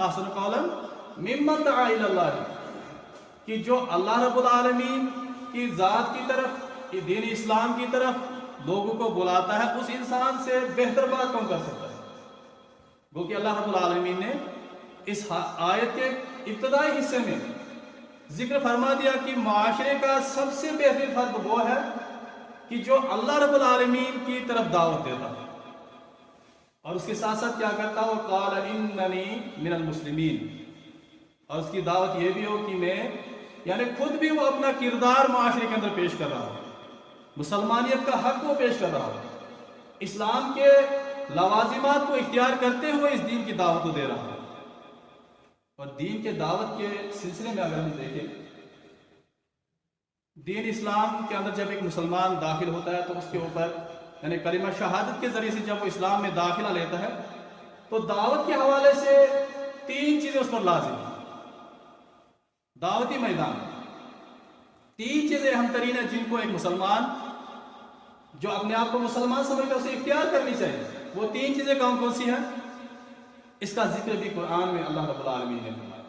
अहसन कौलन मिम्मन दआ इलल्लाह, कि जो अल्लाह रब्बुल आलमीन की ज़ात की तरफ, कि दीन इस्लाम की तरफ लोगों को बुलाता है, उस इंसान से बेहतर बात कौन कर सकता है। वो कि अल्लाह रब्बुल आलमीन ने इस आयत के इब्तदाई हिस्से में जिक्र फरमा दिया कि माशरे का सबसे बेहतरीन फर्द वो है कि जो अल्लाह रब्बुल आलमीन की तरफ दावत देता है, और उसके साथ साथ क्या करता हो, क़ाल इन्ननी मिनल मुस्लिमीन, और उसकी दावत ये भी हो कि मैं, यानी खुद भी वो अपना किरदार माशरे के अंदर पेश कर रहा हो, मुसलमानियत का हक वो पेश कर रहा हो, इस्लाम के लवाजिमात को इख्तियार करते हुए इस दीन की दावत को दे रहा है। और दीन के दावत के सिलसिले में अगर हम देखें, दीन इस्लाम के अंदर जब एक मुसलमान दाखिल होता है तो उसके ऊपर यानी कलिमा शहादत के जरिए से जब वो इस्लाम में दाखिला लेता है तो दावत के हवाले से 3 चीजें उस पर लाजिम है। दावती मैदान 3 चीजें अहम तरीन है जिनको एक मुसलमान जो अपने आप को मुसलमान समझकर उसे इख्तियार करनी चाहिए। वो 3 चीजें कौन कौन सी हैं, इसका जिक्र भी कुरान में अल्लाह रब्बुल आलमीन ने फरमाया।